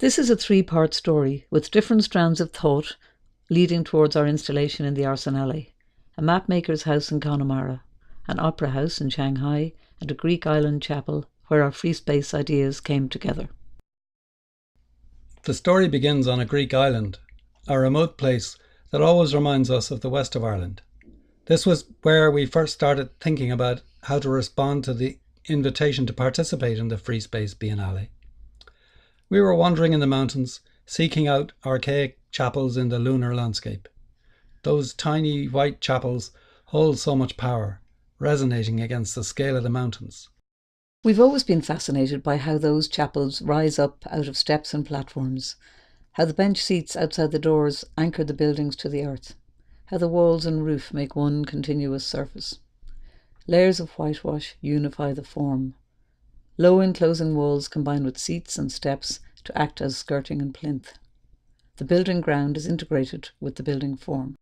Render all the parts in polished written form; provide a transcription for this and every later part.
This is a three-part story with different strands of thought leading towards our installation in the Arsenale, a mapmaker's house in Connemara, an opera house in Shanghai, and a Greek island chapel where our FREESPACE ideas came together. The story begins on a Greek island, a remote place that always reminds us of the west of Ireland. This was where we first started thinking about how to respond to the invitation to participate in the FREESPACE Biennale. We were wandering in the mountains, seeking out archaic chapels in the lunar landscape. Those tiny white chapels hold so much power, resonating against the scale of the mountains. We've always been fascinated by how those chapels rise up out of steps and platforms, how the bench seats outside the doors anchor the buildings to the earth, how the walls and roof make one continuous surface. Layers of whitewash unify the form. Low enclosing walls combine with seats and steps to act as skirting and plinth. The building ground is integrated with the building form.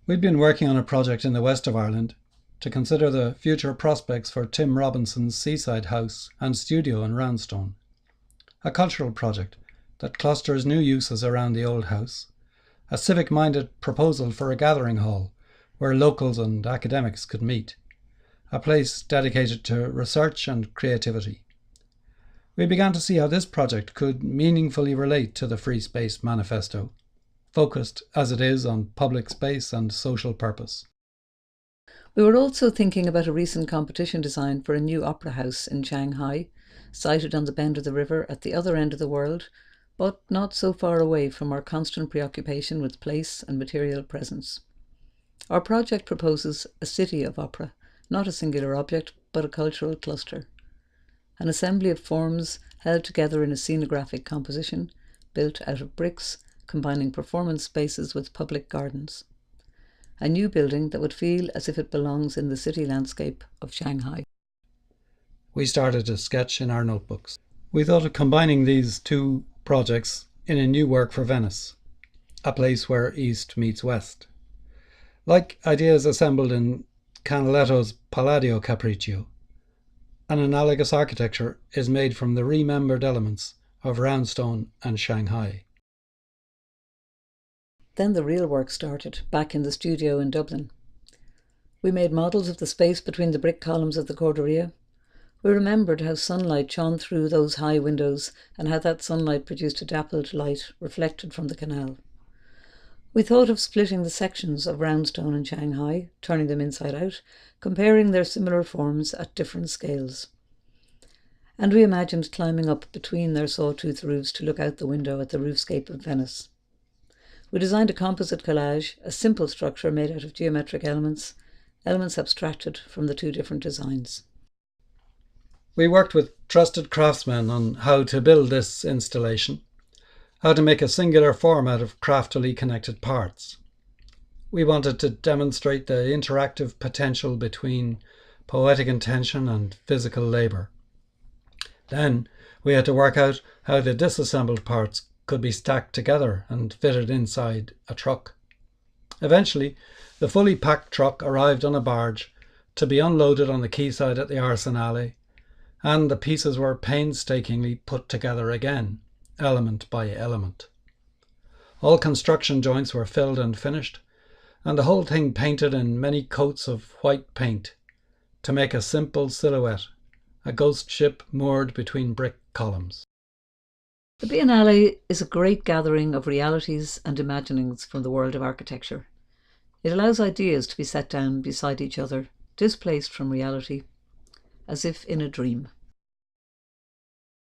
We'd been working on a project in the west of Ireland to consider the future prospects for Tim Robinson's seaside house and studio in Roundstone, a cultural project that clusters new uses around the old house, a civic-minded proposal for a gathering hall where locals and academics could meet, a place dedicated to research and creativity. We began to see how this project could meaningfully relate to the FREESPACE manifesto, focused as it is on public space and social purpose. We were also thinking about a recent competition design for a new opera house in Shanghai, sited on the bend of the river at the other end of the world, but not so far away from our constant preoccupation with place and material presence. Our project proposes a city of opera, not a singular object, but a cultural cluster. An assembly of forms held together in a scenographic composition, built out of bricks, combining performance spaces with public gardens. A new building that would feel as if it belongs in the city landscape of Shanghai. We started to sketch in our notebooks. We thought of combining these two projects in a new work for Venice, a place where East meets West. Like ideas assembled in Canaletto's Palladio Capriccio, an analogous architecture is made from the remembered elements of Roundstone and Shanghai. Then the real work started, back in the studio in Dublin. We made models of the space between the brick columns of the corderia. We remembered how sunlight shone through those high windows and how that sunlight produced a dappled light reflected from the canal. We thought of splitting the sections of Roundstone and Shanghai, turning them inside out, comparing their similar forms at different scales. And we imagined climbing up between their sawtooth roofs to look out the window at the roofscape of Venice. We designed a composite collage, a simple structure made out of geometric elements abstracted from the two different designs. We worked with trusted craftsmen on how to build this installation, how to make a singular form out of craftily connected parts. We wanted to demonstrate the interactive potential between poetic intention and physical labour. Then we had to work out how the disassembled parts could be stacked together and fitted inside a truck. Eventually, the fully packed truck arrived on a barge to be unloaded on the quayside at the Arsenale, and the pieces were painstakingly put together again, element by element. All construction joints were filled and finished, and the whole thing painted in many coats of white paint to make a simple silhouette, a ghost ship moored between brick columns. The Biennale is a great gathering of realities and imaginings from the world of architecture. It allows ideas to be set down beside each other, displaced from reality, as if in a dream.